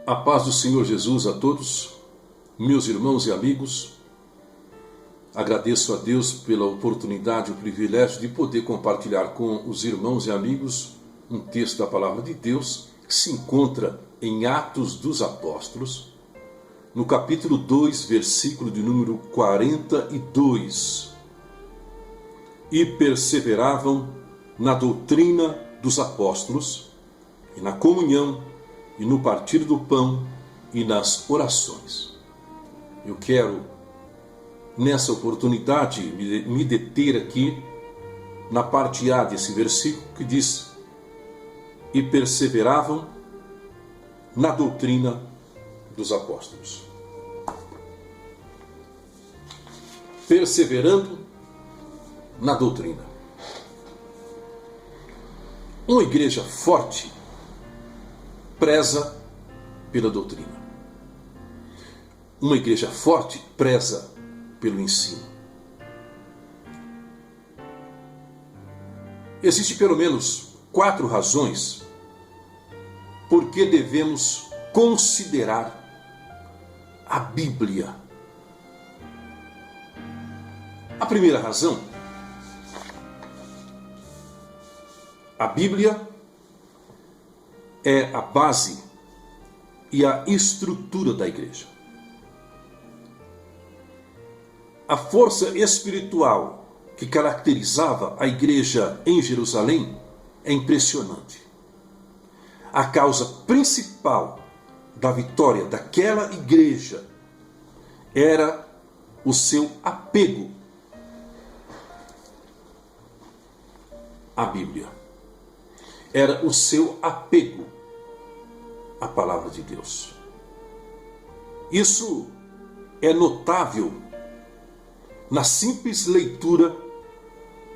A paz do Senhor Jesus a todos, meus irmãos e amigos. Agradeço a Deus pela oportunidade e o privilégio de poder compartilhar com os irmãos e amigos um texto da Palavra de Deus que se encontra em Atos dos Apóstolos, no capítulo 2, versículo de número 42. E perseveravam na doutrina dos apóstolos, e na comunhão, e no partir do pão, e nas orações. Eu quero, nessa oportunidade, me deter aqui na parte A desse versículo que diz: e perseveravam na doutrina dos apóstolos. Perseverando na doutrina. Uma igreja forte preza pela doutrina. Uma igreja forte preza pelo ensino. Existem pelo menos 4 razões por que devemos considerar a Bíblia. A primeira razão: a Bíblia é a base e a estrutura da igreja. A força espiritual que caracterizava a igreja em Jerusalém é impressionante. A causa principal da vitória daquela igreja era o seu apego à Bíblia. Era o seu apego à palavra de Deus. Isso é notável na simples leitura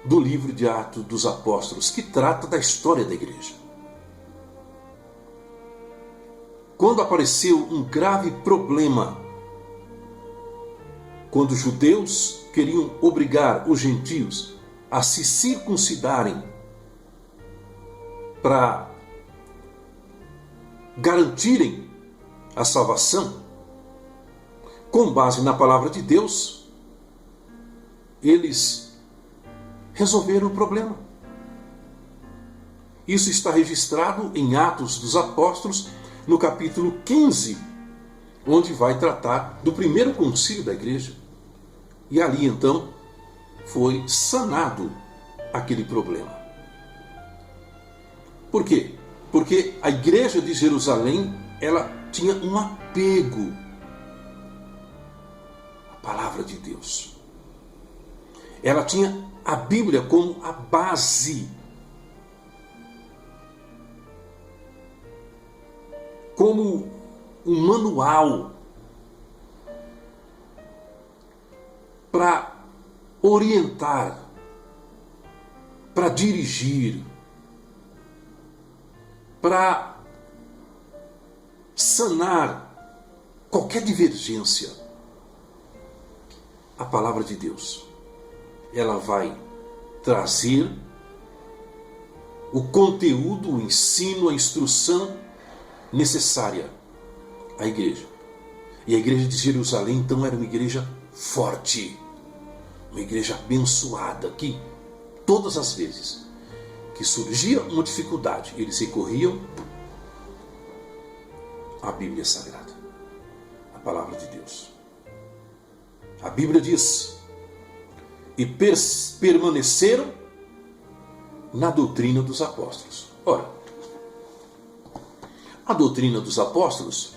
do livro de Atos dos Apóstolos, que trata da história da igreja. Quando apareceu um grave problema, quando os judeus queriam obrigar os gentios a se circuncidarem para garantirem a salvação, com base na palavra de Deus, eles resolveram o problema. Isso está registrado em Atos dos Apóstolos, no capítulo 15, onde vai tratar do primeiro concílio da igreja. E ali então foi sanado aquele problema. Por quê? Porque a igreja de Jerusalém, ela tinha um apego à palavra de Deus. Ela tinha a Bíblia como a base, como um manual para orientar, para dirigir, para sanar qualquer divergência. A palavra de Deus, ela vai trazer o conteúdo, o ensino, a instrução necessária à igreja. E a igreja de Jerusalém, então, era uma igreja forte, uma igreja abençoada, que todas as vezes que surgia uma dificuldade, eles recorriam à Bíblia Sagrada, a palavra de Deus. A Bíblia diz: e permaneceram na doutrina dos apóstolos. Ora, a doutrina dos apóstolos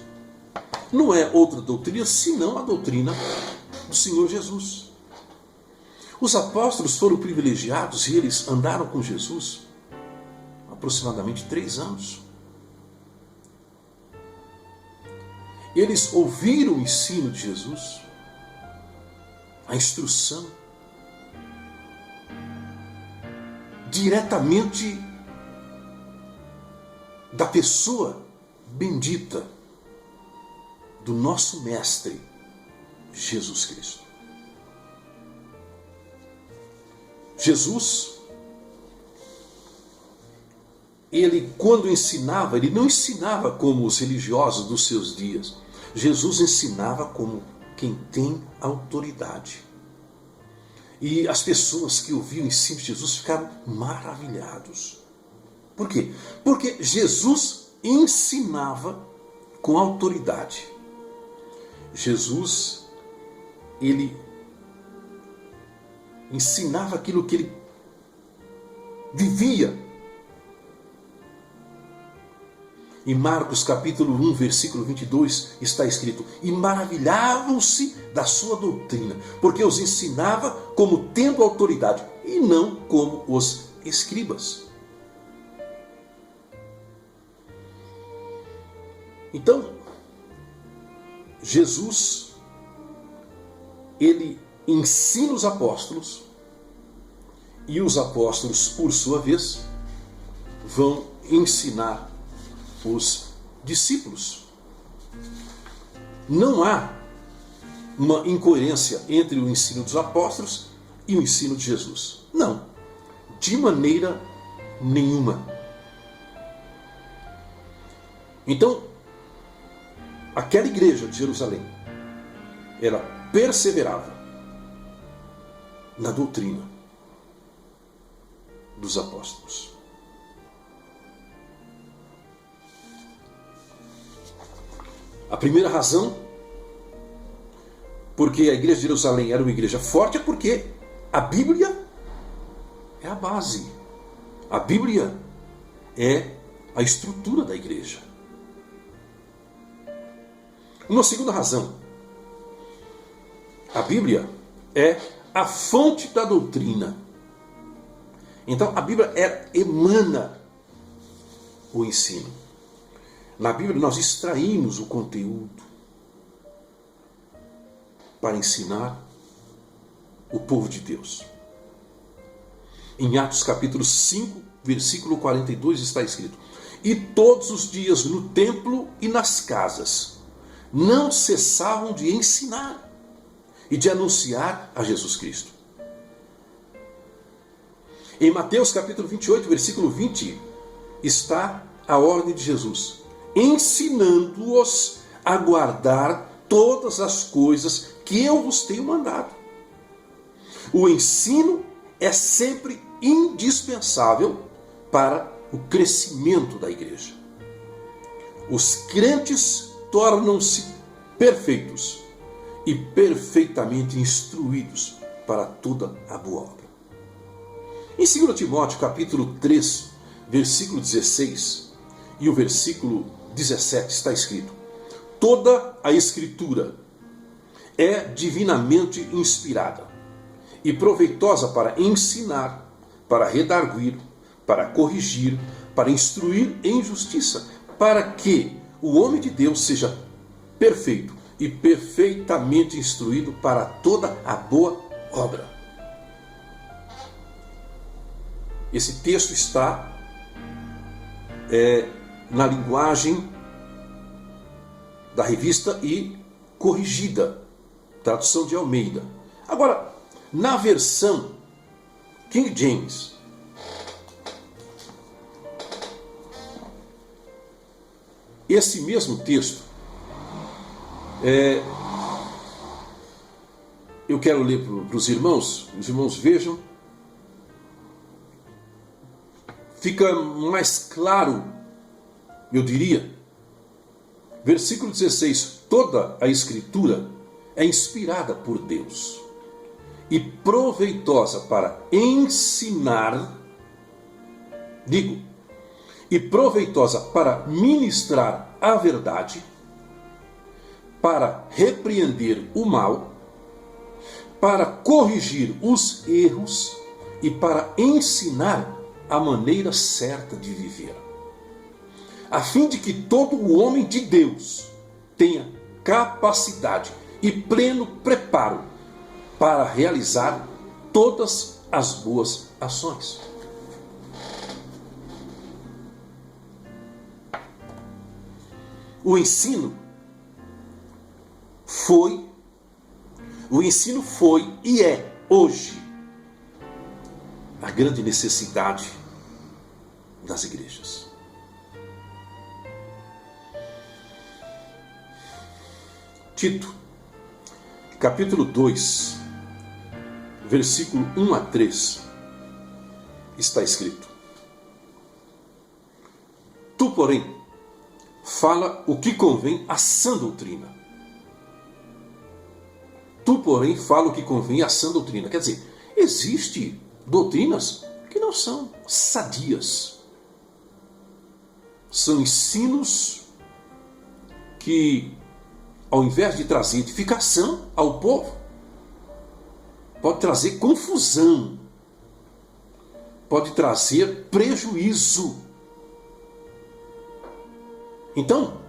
não é outra doutrina senão a doutrina do Senhor Jesus. Os apóstolos foram privilegiados e eles andaram com Jesus aproximadamente 3 anos. Eles ouviram o ensino de Jesus, a instrução, diretamente da pessoa bendita do nosso Mestre, Jesus Cristo. Jesus ele, quando ensinava, ele não ensinava como os religiosos dos seus dias. Jesus ensinava como quem tem autoridade. E as pessoas que ouviam o ensino de Jesus ficaram maravilhados. Por quê? Porque Jesus ensinava com autoridade. Jesus, ele ensinava aquilo que ele vivia. Em Marcos capítulo 1, versículo 22, está escrito: e maravilhavam-se da sua doutrina, porque os ensinava como tendo autoridade, e não como os escribas. Então, Jesus, ele ensina os apóstolos, e os apóstolos, por sua vez, vão ensinar os discípulos. Não há uma incoerência entre o ensino dos apóstolos e o ensino de Jesus. Não, de maneira nenhuma. Então, aquela igreja de Jerusalém, ela perseverava na doutrina dos apóstolos. A primeira razão porque a igreja de Jerusalém era uma igreja forte é porque a Bíblia é a base. A Bíblia é a estrutura da igreja. Uma segunda razão: a Bíblia é a fonte da doutrina. Então a Bíblia emana o ensino. Na Bíblia nós extraímos o conteúdo para ensinar o povo de Deus. Em Atos capítulo 5, versículo 42 está escrito: e todos os dias no templo e nas casas não cessavam de ensinar e de anunciar a Jesus Cristo. Em Mateus capítulo 28, versículo 20, está a ordem de Jesus: ensinando-os a guardar todas as coisas que eu vos tenho mandado. O ensino é sempre indispensável para o crescimento da igreja. Os crentes tornam-se perfeitos e perfeitamente instruídos para toda a boa obra. Em 2 Timóteo capítulo 3, versículo 16 e o versículo 17 está escrito: toda a Escritura é divinamente inspirada e proveitosa para ensinar, para redarguir, para corrigir, para instruir em justiça, para que o homem de Deus seja perfeito e perfeitamente instruído para toda a boa obra. Esse texto está na linguagem da Revista e Corrigida, tradução de Almeida. Agora, na versão King James, esse mesmo texto, eu quero ler para os irmãos vejam, fica mais claro, eu diria. Versículo 16: toda a Escritura é inspirada por Deus e proveitosa para ensinar, e proveitosa para ministrar a verdade, para repreender o mal, para corrigir os erros e para ensinar a maneira certa de viver, a fim de que todo o homem de Deus tenha capacidade e pleno preparo para realizar todas as boas ações. O ensino foi e é hoje a grande necessidade das igrejas. Tito, capítulo 2, versículo 1 a 3, está escrito: Tu, porém, fala o que convém à sã doutrina. Tu, porém, fala o que convém à sã doutrina. Quer dizer, existem doutrinas que não são sadias. São ensinos que, ao invés de trazer edificação ao povo, pode trazer confusão, pode trazer prejuízo. Então,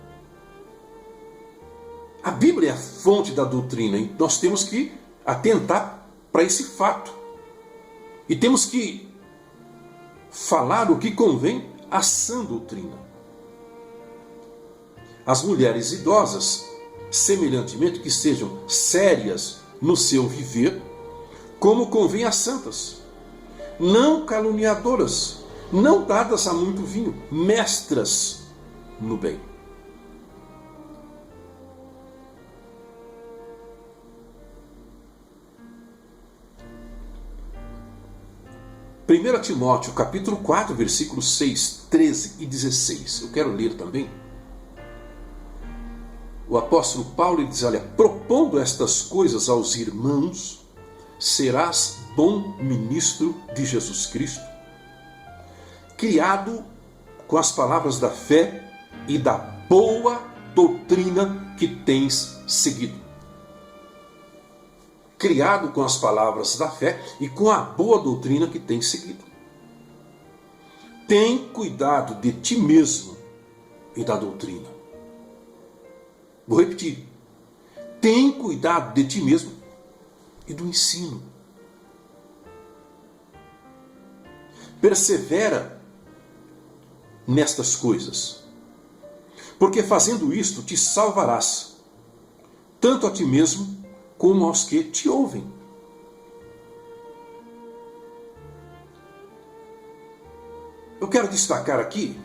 a Bíblia é a fonte da doutrina e nós temos que atentar para esse fato. E temos que falar o que convém à sã doutrina. As mulheres idosas, semelhantemente, que sejam sérias no seu viver, como convém às santas, não caluniadoras, não dadas a muito vinho, mestras no bem. Primeira Timóteo, capítulo 4, versículos 6, 13 e 16. Eu quero ler também. O apóstolo Paulo diz, olha, propondo estas coisas aos irmãos, serás bom ministro de Jesus Cristo, criado com as palavras da fé e da boa doutrina que tens seguido. Criado com as palavras da fé e com a boa doutrina que tens seguido. Tem cuidado de ti mesmo e da doutrina. Vou repetir. Tem cuidado de ti mesmo e do ensino. Persevera nestas coisas, porque fazendo isto te salvarás, tanto a ti mesmo como aos que te ouvem. Eu quero destacar aqui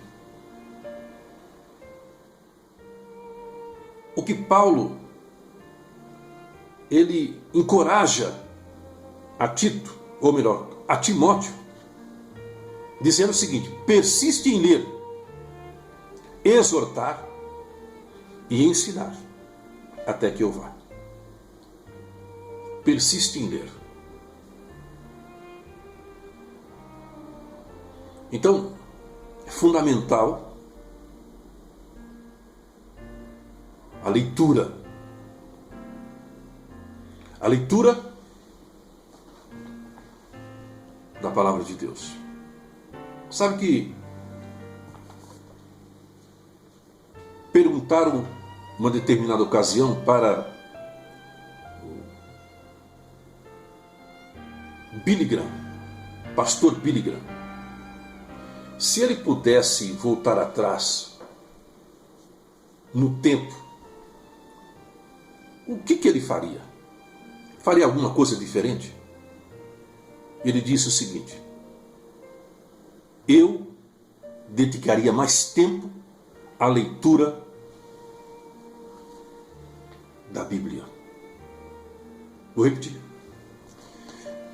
o que Paulo ele encoraja a Tito, ou melhor, a Timóteo, dizendo o seguinte: persiste em ler, exortar e ensinar, até que eu vá. Persiste em ler. Então, é fundamental a leitura. A leitura da palavra de Deus. Sabe que perguntaram uma determinada ocasião para Billy Graham, pastor Billy Graham, se ele pudesse voltar atrás no tempo, o que ele faria? Faria alguma coisa diferente? Ele disse o seguinte: eu dedicaria mais tempo à leitura da Bíblia. Vou repetir.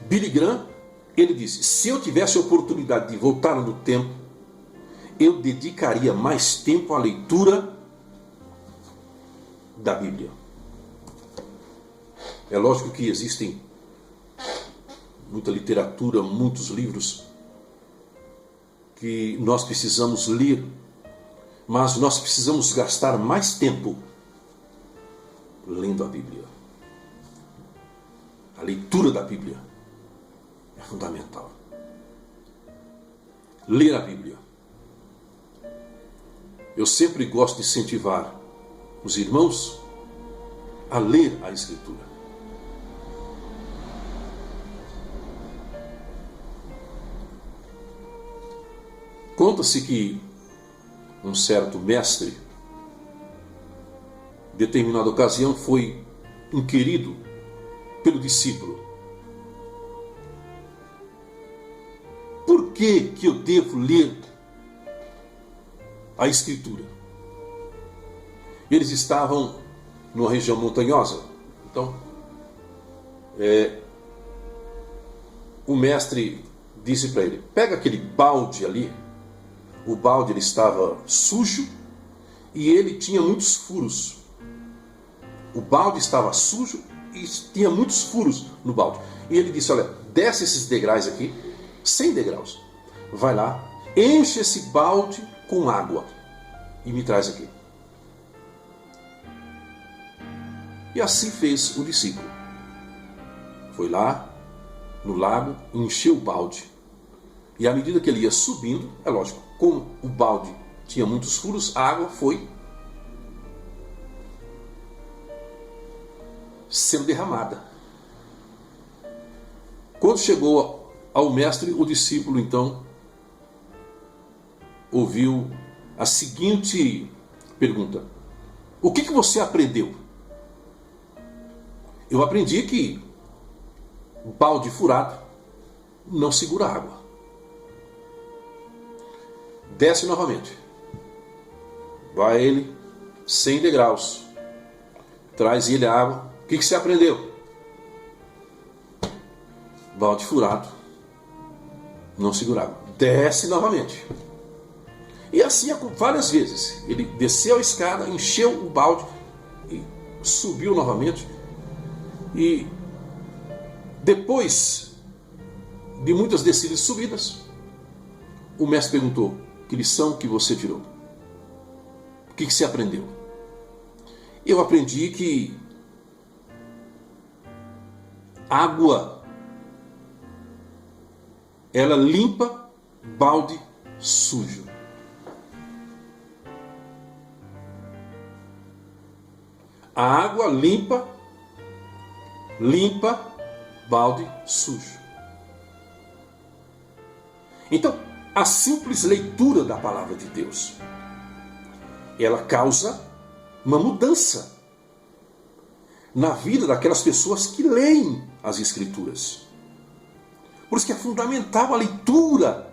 Billy Graham, ele disse, se eu tivesse a oportunidade de voltar no tempo, eu dedicaria mais tempo à leitura da Bíblia. É lógico que existem muita literatura, muitos livros que nós precisamos ler, mas nós precisamos gastar mais tempo lendo a Bíblia. A leitura da Bíblia é fundamental. Ler a Bíblia. Eu sempre gosto de incentivar os irmãos a ler a Escritura. Conta-se que um certo mestre, em determinada ocasião, foi inquirido pelo discípulo: por que eu devo ler a Escritura. Eles estavam numa região montanhosa. Então, o mestre disse para ele: pega aquele balde ali. O balde ele estava sujo e ele tinha muitos furos. O balde estava sujo e tinha muitos furos no balde. E ele disse: olha, desce esses degraus aqui, 100 degraus. Vai lá, enche esse balde com água e me traz aqui. E assim fez o discípulo. Foi lá no lago, encheu o balde. E à medida que ele ia subindo, é lógico, como o balde tinha muitos furos, a água foi sendo derramada. Quando chegou ao mestre, o discípulo então ouviu a seguinte pergunta: o que você aprendeu? Eu aprendi que balde furado não segura água. Desce novamente. Vai ele, 100 degraus. Traz ele a água. O que você aprendeu? Balde furado não segura água. Desce novamente. E assim várias vezes. Ele desceu a escada, encheu o balde e subiu novamente. E depois de muitas descidas e subidas, o mestre perguntou: que lição que você tirou? O que você aprendeu? Eu aprendi que água, ela limpa balde sujo. A água limpa balde sujo. Então, a simples leitura da palavra de Deus, ela causa uma mudança na vida daquelas pessoas que leem as Escrituras. Por isso que é fundamental a leitura.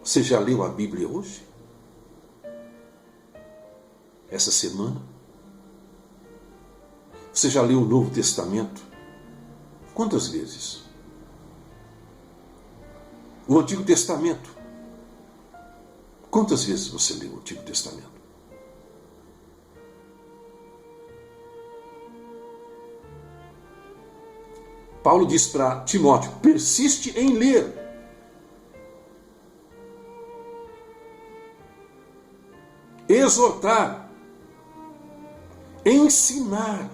Você já leu a Bíblia hoje? Essa semana? Você já leu o Novo Testamento? Quantas vezes? O Antigo Testamento? Quantas vezes você leu o Antigo Testamento? Paulo diz para Timóteo: persiste em ler. Exortar. Ensinar.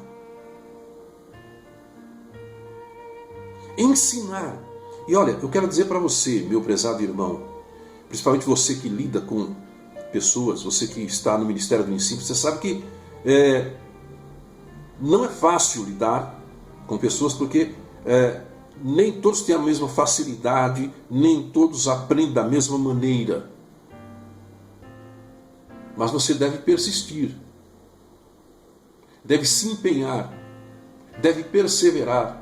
Ensinar. E olha, eu quero dizer para você, meu prezado irmão, principalmente você que lida com pessoas, você que está no Ministério do Ensino, você sabe que não é fácil lidar com pessoas, porque nem todos têm a mesma facilidade, nem todos aprendem da mesma maneira. Mas você deve persistir, deve se empenhar, deve perseverar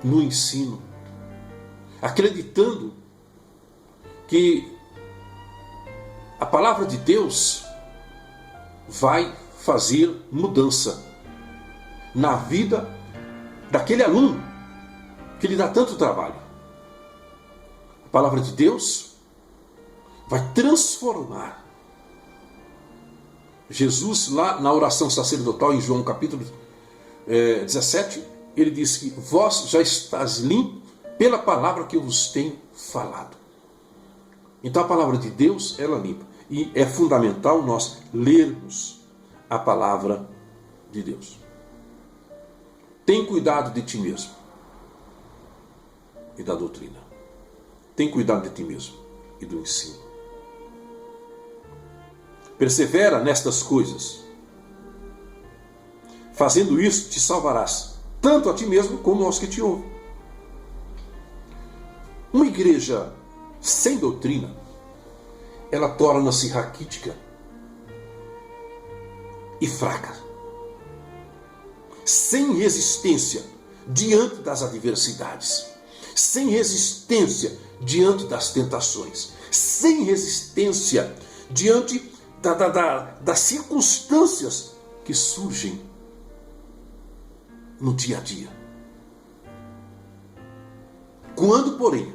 no ensino, acreditando que a palavra de Deus vai fazer mudança na vida daquele aluno que lhe dá tanto trabalho. A palavra de Deus vai transformar. Jesus, lá na oração sacerdotal, em João capítulo 17, ele diz que vós já estáis limpos pela palavra que eu vos tenho falado. Então a palavra de Deus, ela limpa. E é fundamental nós lermos a palavra de Deus. Tem cuidado de ti mesmo e da doutrina. Tem cuidado de ti mesmo e do ensino. Persevera nestas coisas. Fazendo isso, te salvarás, tanto a ti mesmo como aos que te ouvem. Uma igreja sem doutrina, ela torna-se raquítica e fraca, sem resistência diante das adversidades, sem resistência diante das tentações, sem resistência, diante das circunstâncias que surgem no dia a dia. Quando, porém,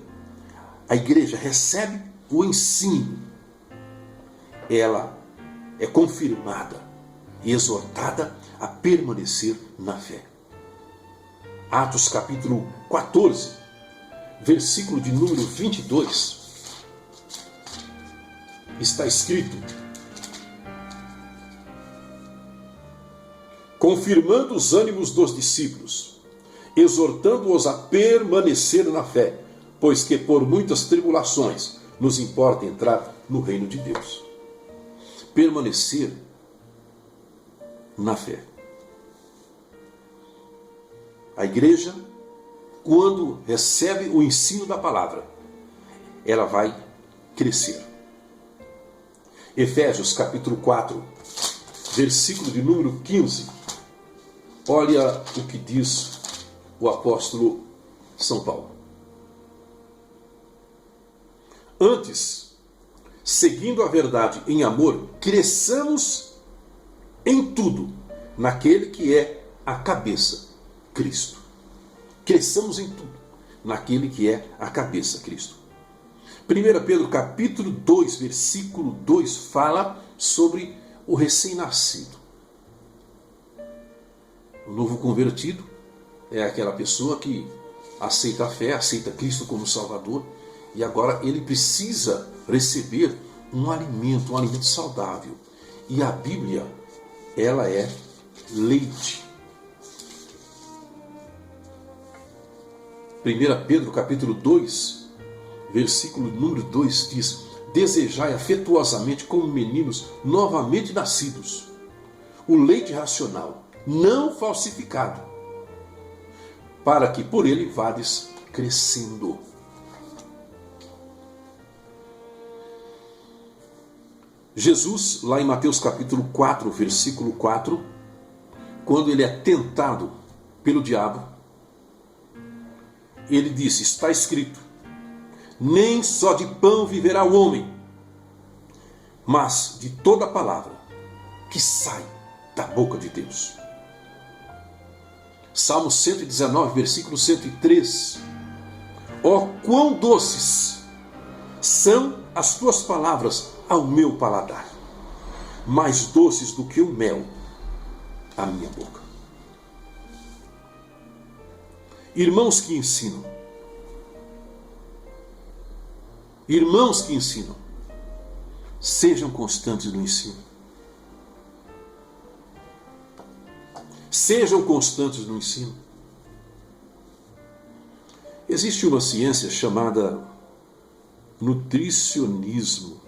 a igreja recebe o ensino, ela é confirmada e exortada a permanecer na fé. Atos capítulo 14, versículo de número 22, está escrito: confirmando os ânimos dos discípulos, exortando-os a permanecer na fé, pois que por muitas tribulações nos importa entrar no reino de Deus. Permanecer na fé. A igreja, quando recebe o ensino da palavra, ela vai crescer. Efésios capítulo 4, versículo de número 15. Olha o que diz o apóstolo São Paulo. Antes, seguindo a verdade em amor, cresçamos em tudo naquele que é a cabeça, Cristo. Cresçamos em tudo naquele que é a cabeça, Cristo. 1 Pedro capítulo 2, versículo 2 fala sobre o recém-nascido. O novo convertido é aquela pessoa que aceita a fé, aceita Cristo como Salvador, e agora ele precisa receber um alimento saudável. E a Bíblia, ela é leite. 1 Pedro capítulo 2, versículo número 2 diz: desejai afetuosamente como meninos novamente nascidos o leite racional, não falsificado, para que por ele vades crescendo. Jesus, lá em Mateus capítulo 4, versículo 4, quando ele é tentado pelo diabo, ele disse: está escrito, nem só de pão viverá o homem, mas de toda palavra que sai da boca de Deus. Salmo 119, versículo 103. Ó, quão doces são as tuas palavras ao meu paladar, mais doces do que o mel à minha boca. Irmãos que ensinam, sejam constantes no ensino. Sejam constantes no ensino. Existe uma ciência chamada nutricionismo.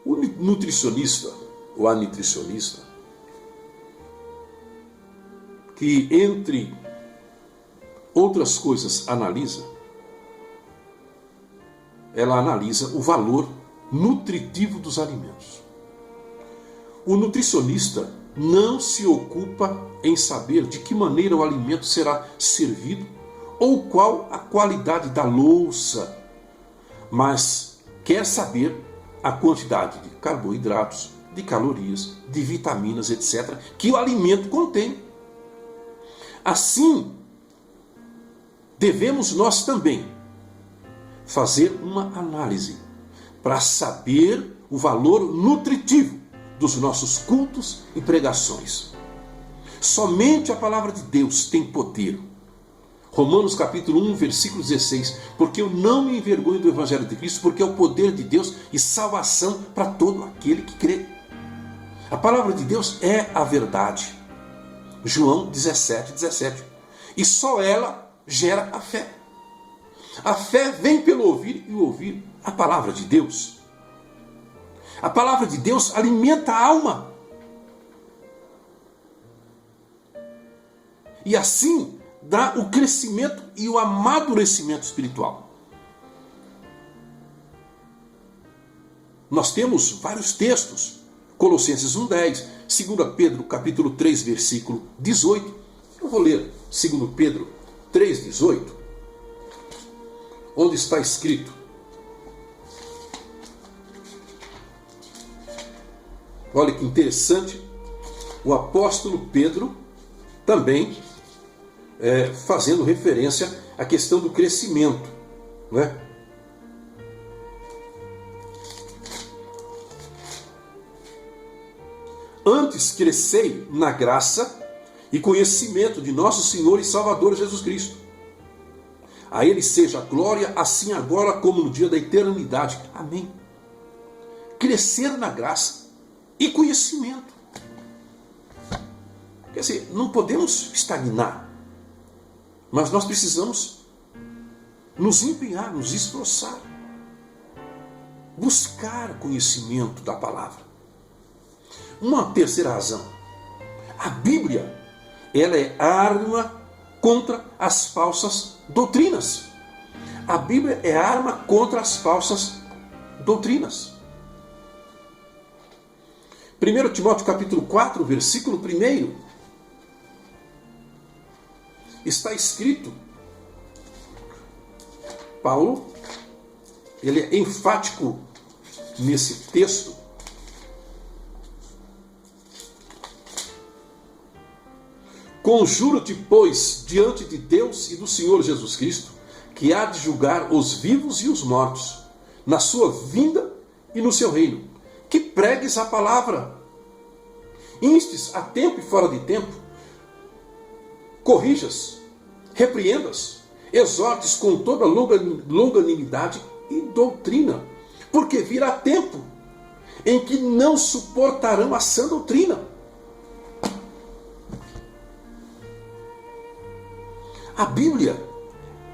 O nutricionista, ou a nutricionista, que entre outras coisas ela analisa o valor nutritivo dos alimentos. O nutricionista não se ocupa em saber de que maneira o alimento será servido ou qual a qualidade da louça, mas quer saber a quantidade de carboidratos, de calorias, de vitaminas, etc., que o alimento contém. Assim, devemos nós também fazer uma análise para saber o valor nutritivo dos nossos cultos e pregações. Somente a palavra de Deus tem poder. Romanos capítulo 1, versículo 16. Porque eu não me envergonho do Evangelho de Cristo, porque é o poder de Deus e salvação para todo aquele que crê. A palavra de Deus é a verdade. João 17, 17. E só ela gera a fé. A fé vem pelo ouvir e ouvir a palavra de Deus. A palavra de Deus alimenta a alma. E assim dá o crescimento e o amadurecimento espiritual. Nós temos vários textos. Colossenses 1,10, 2 Pedro capítulo 3, versículo 18. Eu vou ler 2 Pedro 3,18, onde está escrito: Olha que interessante, o apóstolo Pedro também fazendo referência à questão do crescimento, né? Antes crescei na graça e conhecimento de nosso Senhor e Salvador Jesus Cristo. A Ele seja a glória, assim agora como no dia da eternidade. Amém. Crescer na graça e conhecimento. Quer dizer, não podemos estagnar, mas nós precisamos nos empenhar, nos esforçar, buscar conhecimento da palavra. Uma terceira razão, a Bíblia, ela é arma contra as falsas doutrinas. A Bíblia é arma contra as falsas doutrinas. 1 Timóteo capítulo 4, versículo 1, está escrito, Paulo, ele é enfático nesse texto. Conjuro-te, pois, diante de Deus e do Senhor Jesus Cristo, que há de julgar os vivos e os mortos, na sua vinda e no seu reino, que pregues a palavra, instes a tempo e fora de tempo, corrijas, repreendas, exortes com toda longanimidade e doutrina, porque virá tempo em que não suportarão a sã doutrina. A Bíblia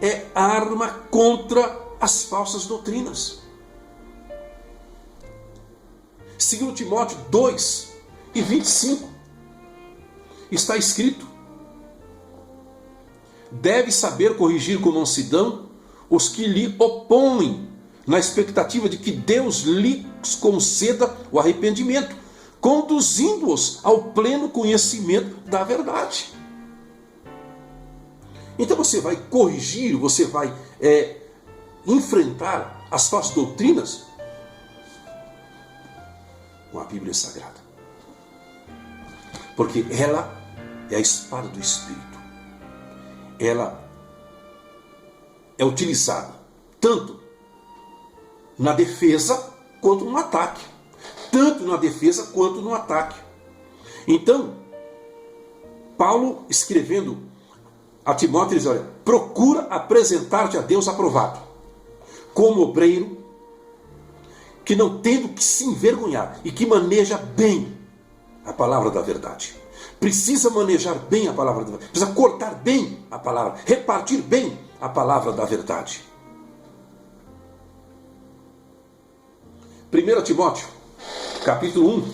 é arma contra as falsas doutrinas. 2 Timóteo 2 e 25 está escrito: deve saber corrigir com mansidão os que lhe opõem, na expectativa de que Deus lhes conceda o arrependimento, conduzindo-os ao pleno conhecimento da verdade. Então você vai corrigir, você vai enfrentar as falsas doutrinas com a Bíblia Sagrada. Porque ela é a espada do Espírito. Ela é utilizada tanto na defesa quanto no ataque. Tanto na defesa quanto no ataque. Então, Paulo escrevendo a Timóteo, ele diz, olha, procura apresentar-te a Deus aprovado, como obreiro, que não tendo que se envergonhar e que maneja bem a palavra da verdade. Precisa manejar bem a palavra da verdade, precisa cortar bem a palavra, repartir bem a palavra da verdade. 1 Timóteo, capítulo 1,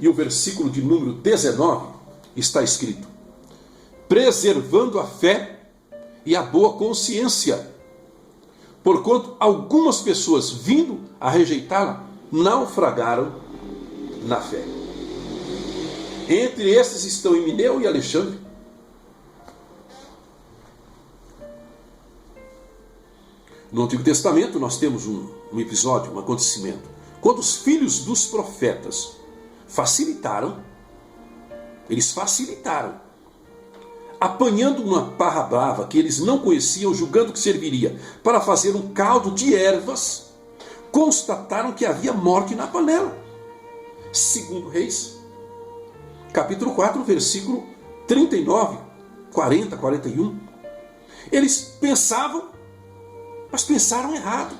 e o versículo de número 19, está escrito: preservando a fé e a boa consciência, porquanto algumas pessoas, vindo a rejeitá-la, naufragaram na fé. Entre estes estão Emineu e Alexandre. No Antigo Testamento nós temos um episódio, um acontecimento, quando os filhos dos profetas eles facilitaram, apanhando uma parra brava que eles não conheciam, julgando que serviria para fazer um caldo de ervas, constataram que havia morte na panela. 2 Reis, capítulo 4, versículo 39, 40, 41. Eles pensavam, mas pensaram errado.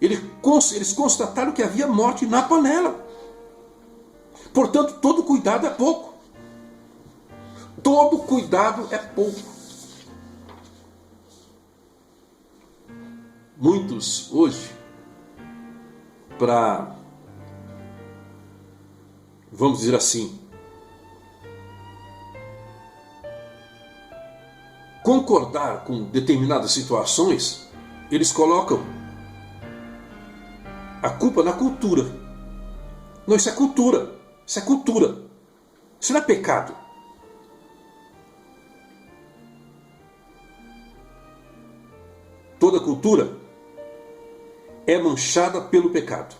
Eles constataram que havia morte na panela. Portanto, todo cuidado é pouco. Todo cuidado é pouco. Muitos hoje, para, vamos dizer assim, concordar com determinadas situações, eles colocam a culpa na cultura. Não, isso é cultura. Isso é cultura. Isso não é pecado. Toda cultura é manchada pelo pecado.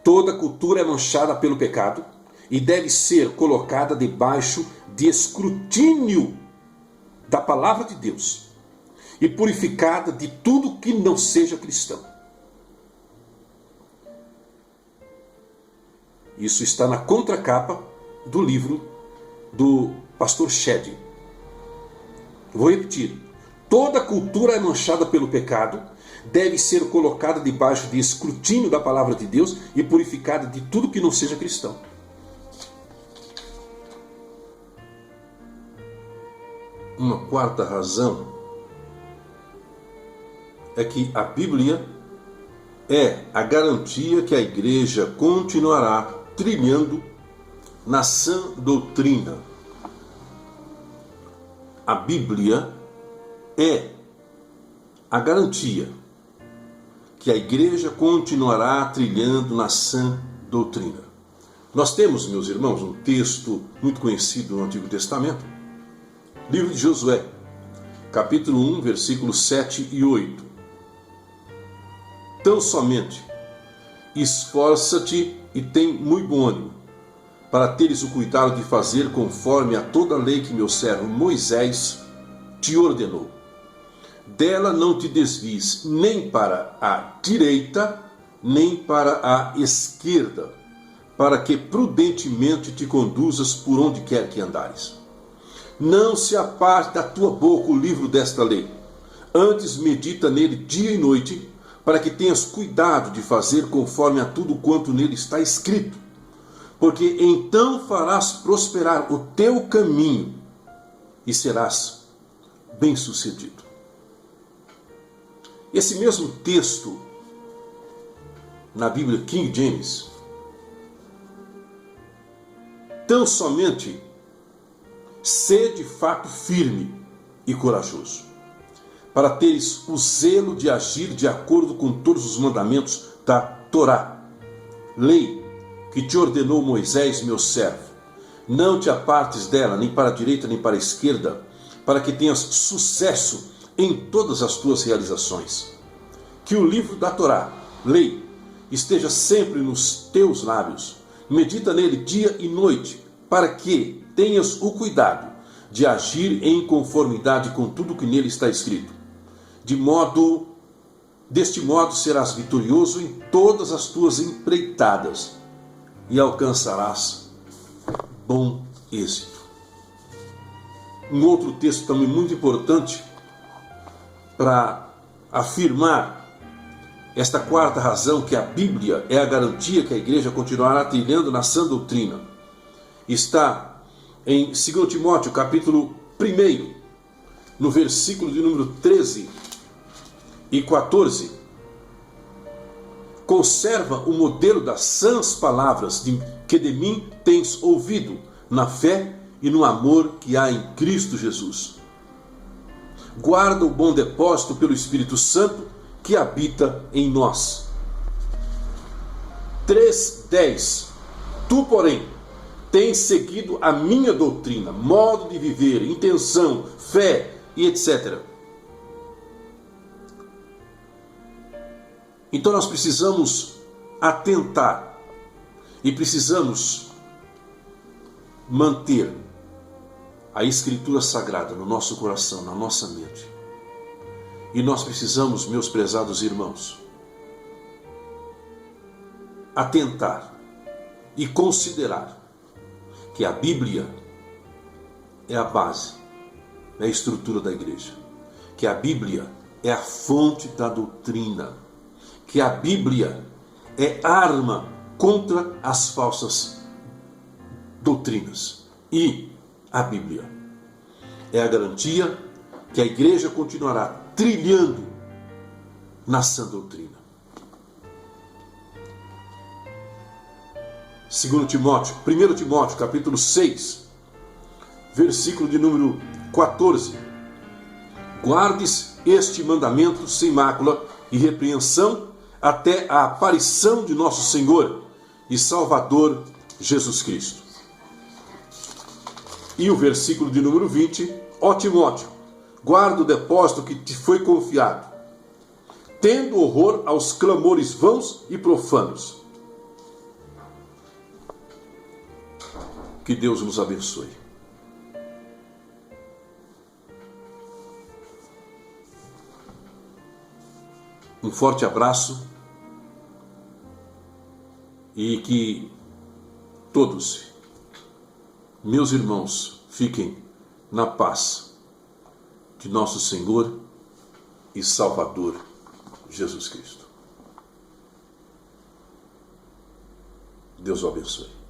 Toda cultura é manchada pelo pecado e deve ser colocada debaixo de escrutínio da palavra de Deus e purificada de tudo que não seja cristão. Isso está na contracapa do livro do pastor Shedd. Vou repetir. Toda cultura é manchada pelo pecado, deve ser colocada debaixo de escrutínio da palavra de Deus e purificada de tudo que não seja cristão. Uma quarta razão é que a Bíblia é a garantia que a igreja continuará trilhando na sã doutrina. A Bíblia é a garantia que a igreja continuará trilhando na sã doutrina. Nós temos, meus irmãos, um texto muito conhecido no Antigo Testamento, livro de Josué, capítulo 1, versículos 7 e 8. Tão somente esforça-te e tem muito bom ânimo, para teres o cuidado de fazer conforme a toda a lei que meu servo Moisés te ordenou. Dela não te desvies nem para a direita, nem para a esquerda, para que prudentemente te conduzas por onde quer que andares. Não se aparte da tua boca o livro desta lei, antes medita nele dia e noite, para que tenhas cuidado de fazer conforme a tudo quanto nele está escrito, porque então farás prosperar o teu caminho e serás bem-sucedido. Esse mesmo texto, na Bíblia King James, tão somente sê de fato firme e corajoso, para teres o zelo de agir de acordo com todos os mandamentos da Torá, lei que te ordenou Moisés, meu servo. Não te apartes dela, nem para a direita, nem para a esquerda, para que tenhas sucesso em todas as tuas realizações. Que o livro da Torá, lei, esteja sempre nos teus lábios. Medita nele dia e noite, para que tenhas o cuidado de agir em conformidade com tudo que nele está escrito. Deste modo serás vitorioso em todas as tuas empreitadas e alcançarás bom êxito. Um outro texto também muito importante para afirmar esta quarta razão, que a Bíblia é a garantia que a igreja continuará trilhando na sã doutrina, está em 2 Timóteo, capítulo 1, no versículo de número 13 e 14. Conserva o modelo das sãs palavras que de mim tens ouvido, na fé e no amor que há em Cristo Jesus. Guarda o bom depósito pelo Espírito Santo que habita em nós. 3:10. Tu, porém, tens seguido a minha doutrina, modo de viver, intenção, fé e etc. Então nós precisamos atentar e precisamos manter a Escritura Sagrada no nosso coração, na nossa mente. E nós precisamos, meus prezados irmãos, atentar e considerar que a Bíblia é a base, é a estrutura da igreja, que a Bíblia é a fonte da doutrina, que a Bíblia é arma contra as falsas doutrinas. E a Bíblia é a garantia que a igreja continuará trilhando na sã doutrina. 1 Timóteo, capítulo 6, versículo de número 14. Guardes este mandamento sem mácula e repreensão até a aparição de nosso Senhor e Salvador Jesus Cristo. E o versículo de número 20. Ó Timóteo, guarda o depósito que te foi confiado, tendo horror aos clamores vãos e profanos, Que Deus nos abençoe. Um forte abraço e que todos, meus irmãos, fiquem na paz de nosso Senhor e Salvador Jesus Cristo. Deus o abençoe.